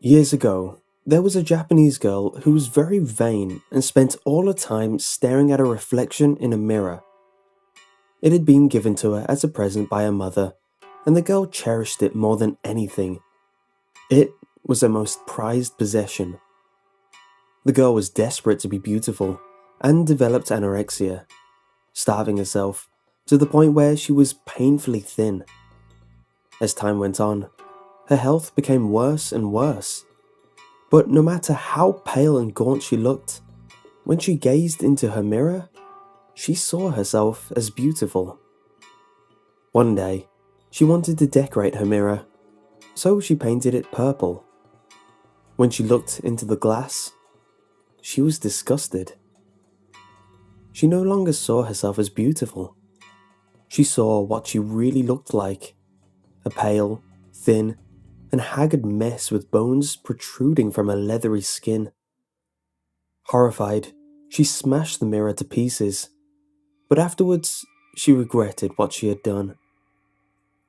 Years ago, there was a Japanese girl who was very vain and spent all her time staring at her reflection in a mirror. It had been given to her as a present by her mother, and the girl cherished it more than anything. It was her most prized possession. The girl was desperate to be beautiful and developed anorexia, starving herself to the point where she was painfully thin. As time went on, her health became worse and worse. But no matter how pale and gaunt she looked, when she gazed into her mirror, she saw herself as beautiful. One day, she wanted to decorate her mirror, so she painted it purple. When she looked into the glass, she was disgusted. She no longer saw herself as beautiful. She saw what she really looked like: a pale, thin, and haggard mess with bones protruding from her leathery skin. Horrified, she smashed the mirror to pieces, but afterwards she regretted what she had done.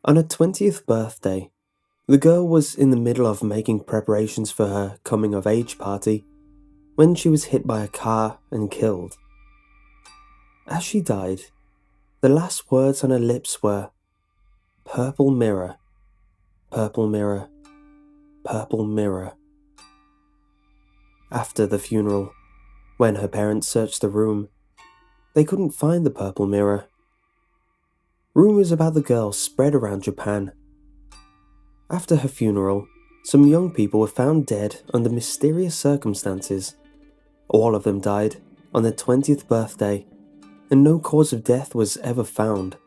On her 20th birthday, the girl was in the middle of making preparations for her coming-of-age party when she was hit by a car and killed. As she died, the last words on her lips were, "Purple mirror, purple mirror, purple mirror." After the funeral, when her parents searched the room, they couldn't find the purple mirror. Rumors about the girl spread around Japan. After her funeral, some young people were found dead under mysterious circumstances. All of them died on their 20th birthday, and no cause of death was ever found.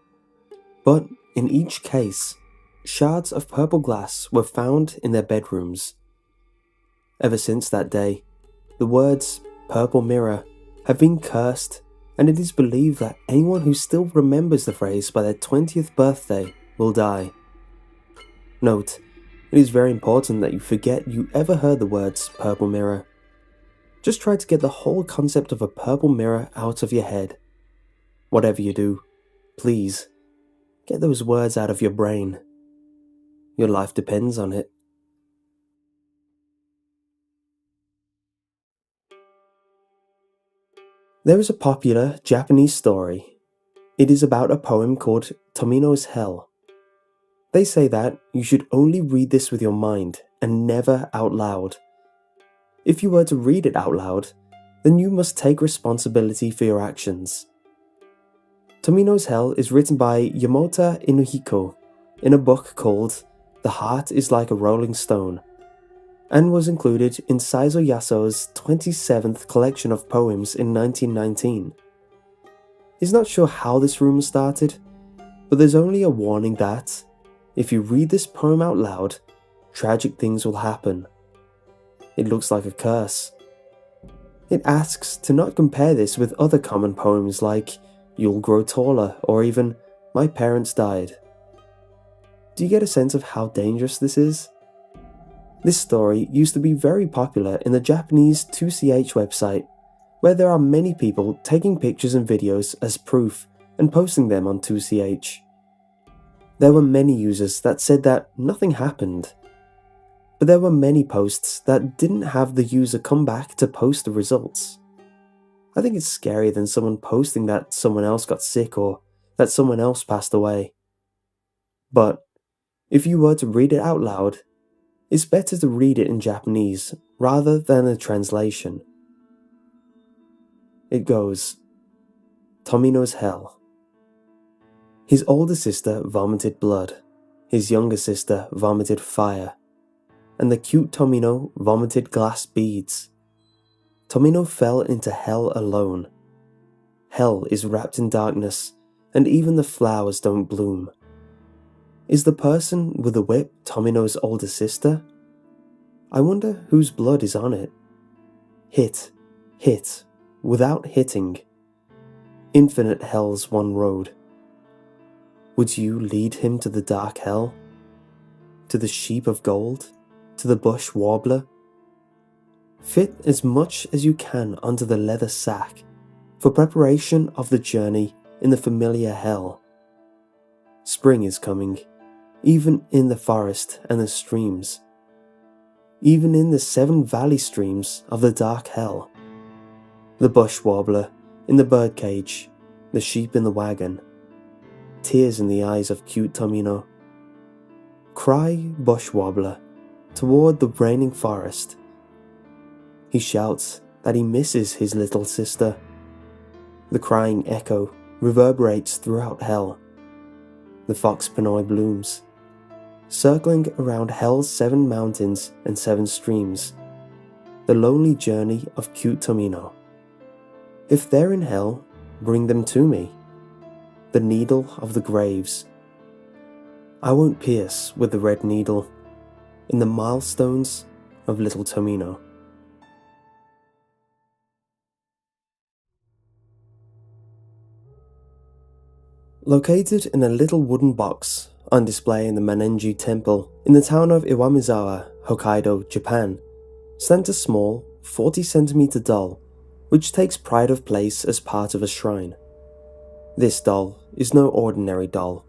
But in each case, shards of purple glass were found in their bedrooms. Ever since that day, the words "purple mirror" have been cursed, and it is believed that anyone who still remembers the phrase by their 20th birthday will die. Note, it is very important that you forget you ever heard the words "purple mirror." Just try to get the whole concept of a purple mirror out of your head. Whatever you do, please, get those words out of your brain. Your life depends on it. There is a popular Japanese story. It is about a poem called Tomino's Hell. They say that you should only read this with your mind and never out loud. If you were to read it out loud, then you must take responsibility for your actions. Tomino's Hell is written by Yamota Inuhiko in a book called The Heart is Like a Rolling Stone, and was included in Saizo Yasuo's 27th collection of poems in 1919. He's not sure how this rumor started, but there's only a warning that, if you read this poem out loud, tragic things will happen. It looks like a curse. It asks to not compare this with other common poems like "You'll Grow Taller" or even "My Parents Died." Do you get a sense of how dangerous this is? This story used to be very popular in the Japanese 2CH website, where there are many people taking pictures and videos as proof and posting them on 2CH. There were many users that said that nothing happened, but there were many posts that didn't have the user come back to post the results. I think it's scarier than someone posting that someone else got sick or that someone else passed away. But if you were to read it out loud, it's better to read it in Japanese rather than a translation. It goes, Tomino's Hell. His older sister vomited blood, his younger sister vomited fire, and the cute Tomino vomited glass beads. Tomino fell into hell alone. Hell is wrapped in darkness, and even the flowers don't bloom. Is the person with the whip Tomino's older sister? I wonder whose blood is on it. Hit, without hitting. Infinite hell's one road. Would you lead him to the dark hell? To the sheep of gold? To the bush warbler? Fit as much as you can onto the leather sack for preparation of the journey in the familiar hell. Spring is coming, even in the forest and the streams. even in the 7 valley streams of the dark hell. The bush warbler in the birdcage, the sheep in the wagon, tears in the eyes of cute Tomino. Cry, bush warbler, toward the raining forest. He shouts that he misses his little sister. The crying echo reverberates throughout hell. The fox pinoy blooms, circling around hell's 7 mountains and 7 streams. The lonely journey of cute Tomino. If they're in hell, bring them to me. The needle of the graves. I won't pierce with the red needle in the milestones of little Tomino. Located in a little wooden box on display in the Manenji Temple in the town of Iwamizawa, Hokkaido, Japan, stands a small 40cm doll which takes pride of place as part of a shrine. This doll is no ordinary doll,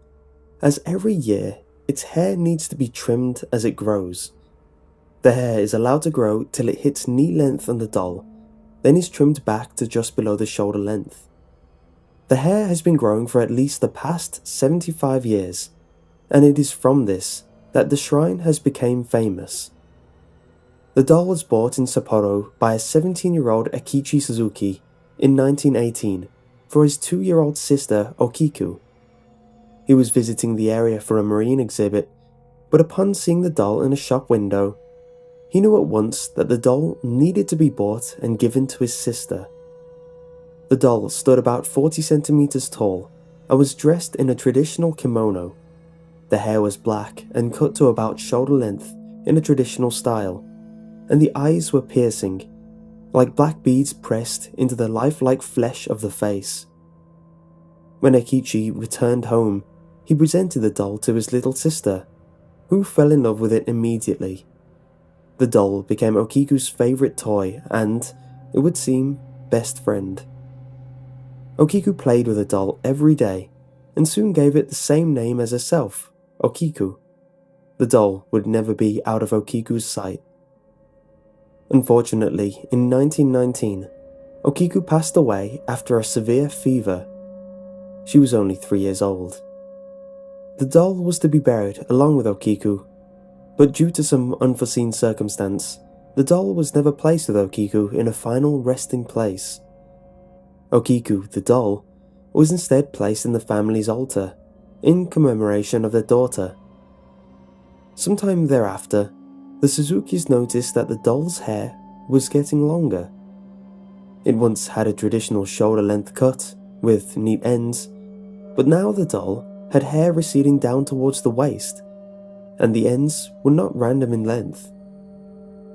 as every year its hair needs to be trimmed as it grows. The hair is allowed to grow till it hits knee length on the doll, then is trimmed back to just below the shoulder length. The hair has been growing for at least the past 75 years, and it is from this that the shrine has become famous. The doll was bought in Sapporo by a 17-year-old Akichi Suzuki in 1918 for his 2-year-old sister Okiku. He was visiting the area for a marine exhibit, but upon seeing the doll in a shop window, he knew at once that the doll needed to be bought and given to his sister. The doll stood about 40 centimeters tall and was dressed in a traditional kimono. The hair was black and cut to about shoulder length in a traditional style, and the eyes were piercing, like black beads pressed into the lifelike flesh of the face. When Akichi returned home, he presented the doll to his little sister, who fell in love with it immediately. The doll became Okiku's favorite toy and, it would seem, best friend. Okiku played with the doll every day and soon gave it the same name as herself, Okiku. The doll would never be out of Okiku's sight. Unfortunately, in 1919, Okiku passed away after a severe fever. She was only 3 years old. The doll was to be buried along with Okiku, but due to some unforeseen circumstance, the doll was never placed with Okiku in a final resting place. Okiku, the doll, was instead placed in the family's altar, in commemoration of their daughter. Sometime thereafter, the Suzukis noticed that the doll's hair was getting longer. It once had a traditional shoulder-length cut, with neat ends, but now the doll had hair receding down towards the waist, and the ends were not random in length.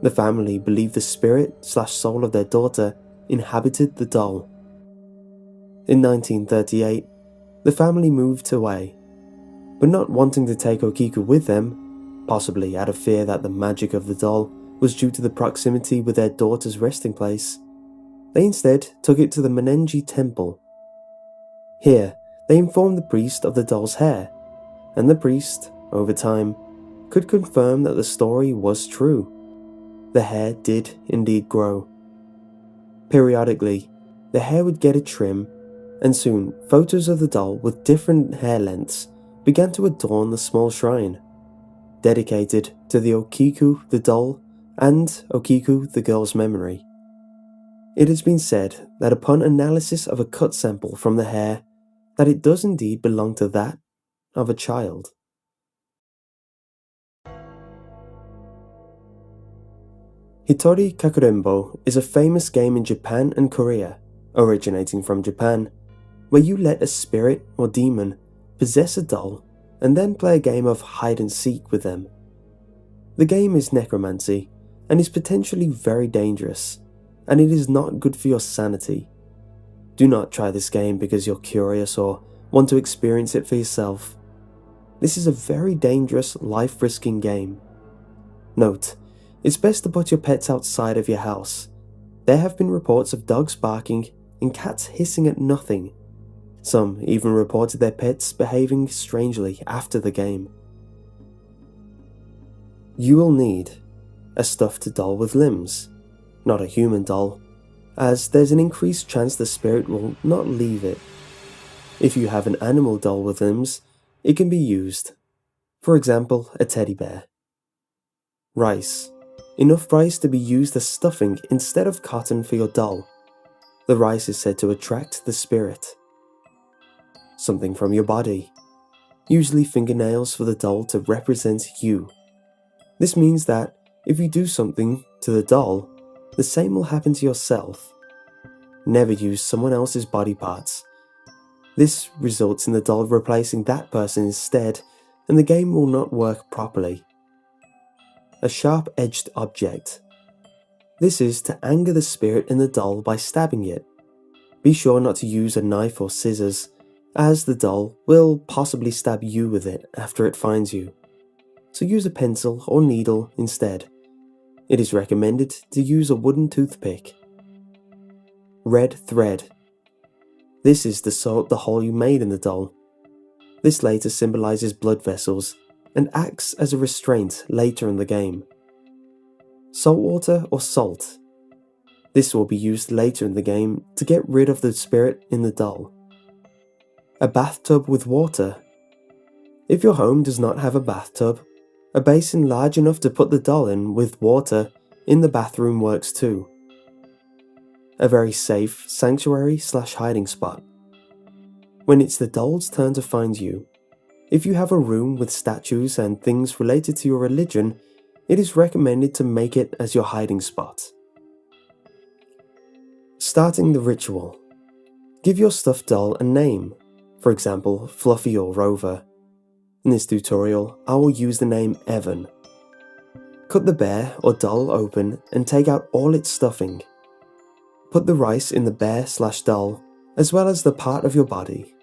The family believed the spirit/soul of their daughter inhabited the doll. In 1938, the family moved away, but not wanting to take Okiku with them, possibly out of fear that the magic of the doll was due to the proximity with their daughter's resting place, they instead took it to the Manenji Temple. Here, they informed the priest of the doll's hair, and the priest, over time, could confirm that the story was true. The hair did indeed grow. Periodically, the hair would get a trim, and soon photos of the doll with different hair lengths began to adorn the small shrine, dedicated to the Okiku the doll and Okiku the girl's memory. It has been said that upon analysis of a cut sample from the hair, that it does indeed belong to that of a child. Hitori Kakurenbo is a famous game in Japan and Korea, originating from Japan, where you let a spirit or demon possess a doll and then play a game of hide and seek with them. The game is necromancy and is potentially very dangerous, and it is not good for your sanity. Do not try this game because you're curious or want to experience it for yourself. This is a very dangerous, life-risking game. Note, it's best to put your pets outside of your house. There have been reports of dogs barking and cats hissing at nothing. Some even reported their pets behaving strangely after the game. You will need a stuffed doll with limbs, not a human doll, as there's an increased chance the spirit will not leave it. If you have an animal doll with limbs, it can be used. For example, a teddy bear. Rice. Enough rice to be used as stuffing instead of cotton for your doll. The rice is said to attract the spirit. Something from your body. Usually fingernails for the doll to represent you. This means that if you do something to the doll, the same will happen to yourself. Never use someone else's body parts. This results in the doll replacing that person instead, and the game will not work properly. A sharp-edged object. This is to anger the spirit in the doll by stabbing it. Be sure not to use a knife or scissors, as the doll will possibly stab you with it after it finds you. So use a pencil or needle instead. It is recommended to use a wooden toothpick. Red thread. This is to sew up the hole you made in the doll. This later symbolizes blood vessels and acts as a restraint later in the game. Salt water or salt. This will be used later in the game to get rid of the spirit in the doll. A bathtub with water. If your home does not have a bathtub, a basin large enough to put the doll in with water in the bathroom works too. A very safe sanctuary/hiding spot. When it's the doll's turn to find you, if you have a room with statues and things related to your religion, it is recommended to make it as your hiding spot. Starting the ritual. Give your stuffed doll a name, for example, Fluffy or Rover. In this tutorial, I will use the name Evan. Cut the bear or doll open and take out all its stuffing. Put the rice in the bear/doll, as well as the part of your body.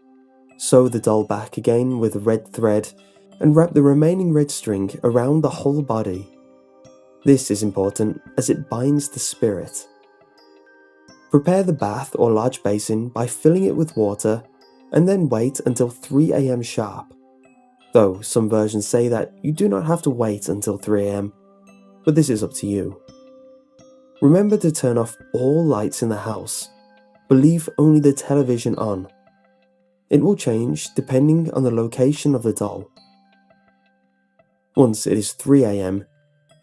Sew the doll back again with red thread and wrap the remaining red string around the whole body. This is important as it binds the spirit. Prepare the bath or large basin by filling it with water and then wait until 3 AM sharp. Though some versions say that you do not have to wait until 3 AM, but this is up to you. Remember to turn off all lights in the house, but leave only the television on. It will change depending on the location of the doll. Once it is 3 AM,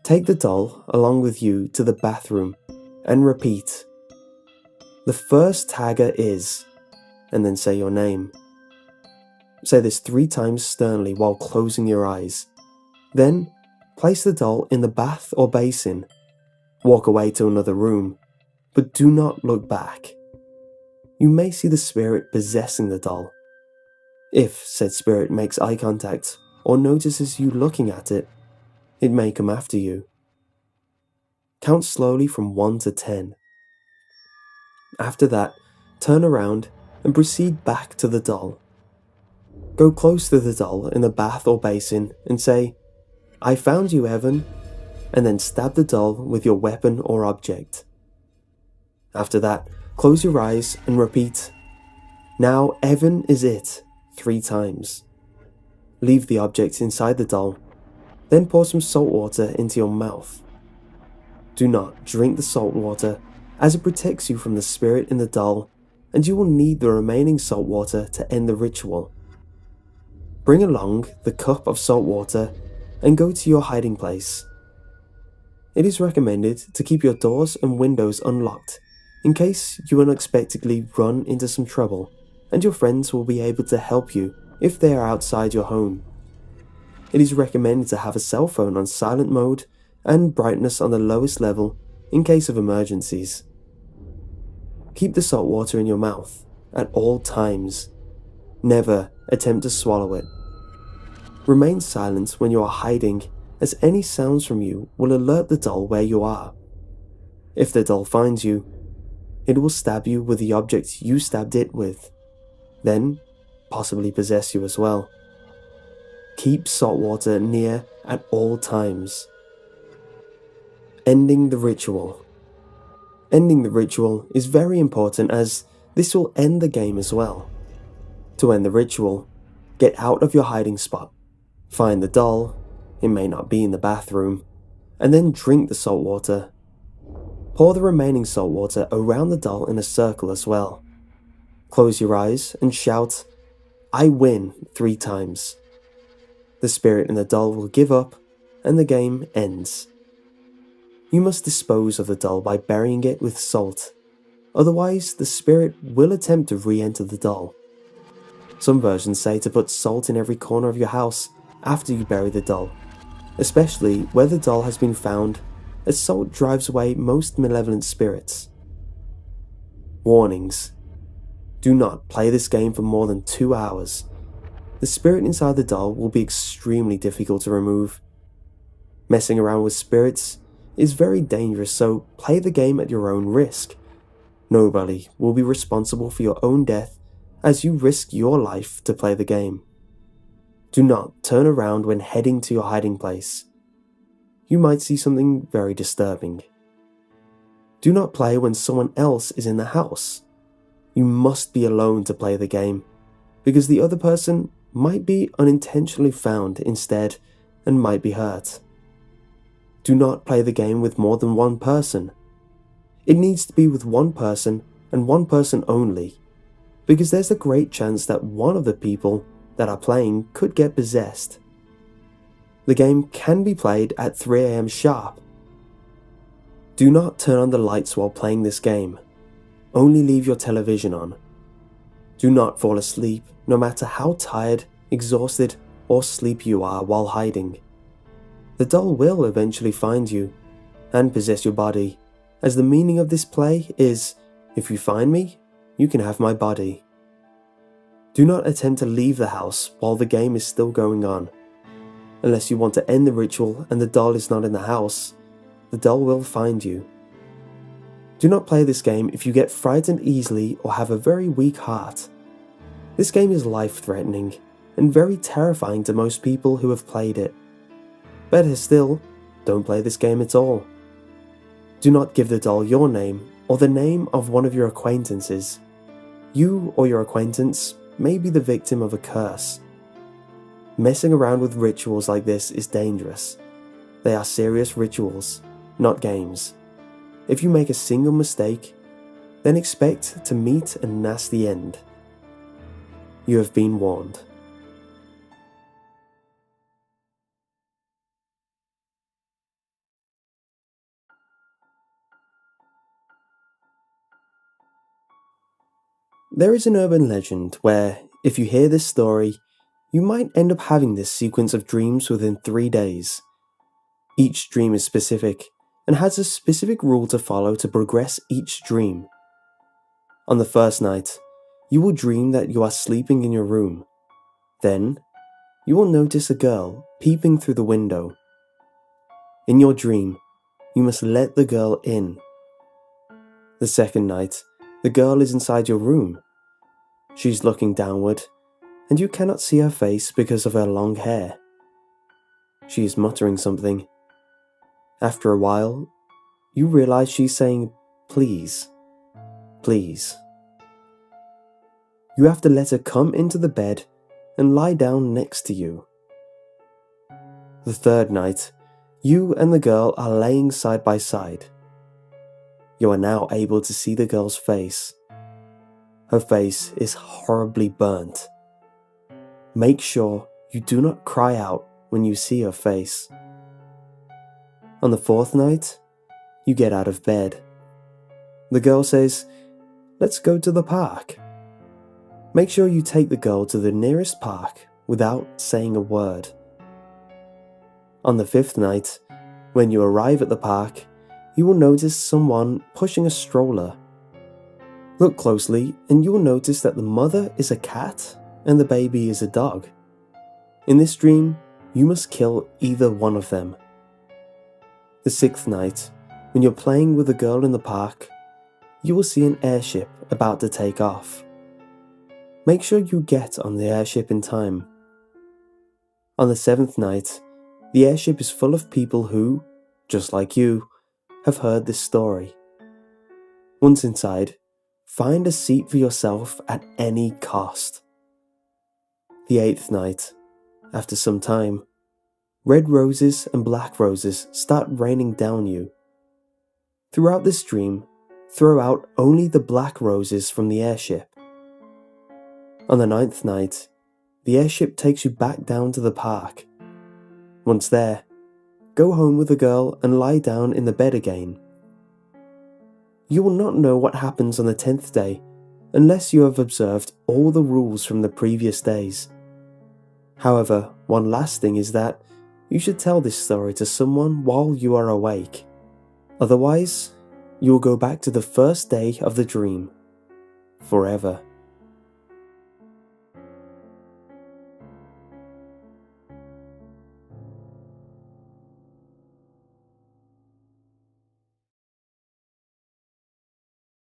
take the doll along with you to the bathroom and repeat. The first tagger is, and then say your name. Say this 3 times sternly while closing your eyes. Then, place the doll in the bath or basin. Walk away to another room, but do not look back. You may see the spirit possessing the doll. If said spirit makes eye contact or notices you looking at it, it may come after you. Count slowly from 1 to 10. After that, turn around and proceed back to the doll. Go close to the doll in the bath or basin and say, "I found you, Evan," and then stab the doll with your weapon or object. After that, close your eyes and repeat, "Now Evan is it," 3 times. Leave the object inside the doll, then pour some salt water into your mouth. Do not drink the salt water, as it protects you from the spirit in the doll, and you will need the remaining salt water to end the ritual. Bring along the cup of salt water and go to your hiding place. It is recommended to keep your doors and windows unlocked in case you unexpectedly run into some trouble, and your friends will be able to help you if they are outside your home. It is recommended to have a cell phone on silent mode and brightness on the lowest level in case of emergencies. Keep the salt water in your mouth at all times. Never attempt to swallow it. Remain silent when you are hiding, as any sounds from you will alert the doll where you are. If the doll finds you, it will stab you with the object you stabbed it with, then possibly possess you as well. Keep salt water near at all times. Ending the ritual. Ending the ritual is very important as this will end the game as well. To end the ritual, get out of your hiding spot. Find the doll, it may not be in the bathroom, and then drink the salt water. Pour the remaining salt water around the doll in a circle as well. Close your eyes and shout, "I win," 3 times. The spirit in the doll will give up and the game ends. You must dispose of the doll by burying it with salt, otherwise the spirit will attempt to re-enter the doll. Some versions say to put salt in every corner of your house after you bury the doll, especially where the doll has been found, as salt drives away most malevolent spirits. Warnings: do not play this game for more than 2 hours. The spirit inside the doll will be extremely difficult to remove. Messing around with spirits is very dangerous, so play the game at your own risk. Nobody will be responsible for your own death as you risk your life to play the game. Do not turn around when heading to your hiding place. You might see something very disturbing. Do not play when someone else is in the house. You must be alone to play the game, because the other person might be unintentionally found instead and might be hurt. Do not play the game with more than one person. It needs to be with one person and one person only, because there's a great chance that one of the people that are playing could get possessed. The game can be played at 3 a.m. sharp. Do not turn on the lights while playing this game. Only leave your television on. Do not fall asleep, no matter how tired, exhausted, or sleepy you are while hiding. The doll will eventually find you and possess your body, as the meaning of this play is, if you find me, you can have my body. Do not attempt to leave the house while the game is still going on. Unless you want to end the ritual and the doll is not in the house, the doll will find you. Do not play this game if you get frightened easily or have a very weak heart. This game is life-threatening and very terrifying to most people who have played it. Better still, don't play this game at all. Do not give the doll your name or the name of one of your acquaintances. You or your acquaintance may be the victim of a curse. Messing around with rituals like this is dangerous. They are serious rituals, not games. If you make a single mistake, then expect to meet a nasty end. You have been warned. There is an urban legend where, if you hear this story, you might end up having this sequence of dreams within 3 days. Each dream is specific and has a specific rule to follow to progress each dream. On the first night, you will dream that you are sleeping in your room. Then, you will notice a girl peeping through the window. In your dream, you must let the girl in. The second night, the girl is inside your room. She's looking downward, and you cannot see her face because of her long hair. She is muttering something. After a while, you realize she's saying, "Please, please." You have to let her come into the bed and lie down next to you. The third night, you and the girl are laying side by side. You are now able to see the girl's face. Her face is horribly burnt. Make sure you do not cry out when you see her face. On the fourth night, you get out of bed. The girl says, "Let's go to the park." Make sure you take the girl to the nearest park without saying a word. On the fifth night, when you arrive at the park, you will notice someone pushing a stroller. Look closely and you will notice that the mother is a cat and the baby is a dog. In this dream, you must kill either one of them. The sixth night, when you're playing with the girl in the park, you will see an airship about to take off. Make sure you get on the airship in time. On the seventh night, the airship is full of people who, just like you, have heard this story. Once inside, find a seat for yourself at any cost. The eighth night, after some time, red roses and black roses start raining down you. Throughout this dream, throw out only the black roses from the airship. On the 9th night, the airship takes you back down to the park. Once there, go home with the girl and lie down in the bed again. You will not know what happens on the 10th day unless you have observed all the rules from the previous days. However, one last thing is that you should tell this story to someone while you are awake. Otherwise, you will go back to the first day of the dream forever.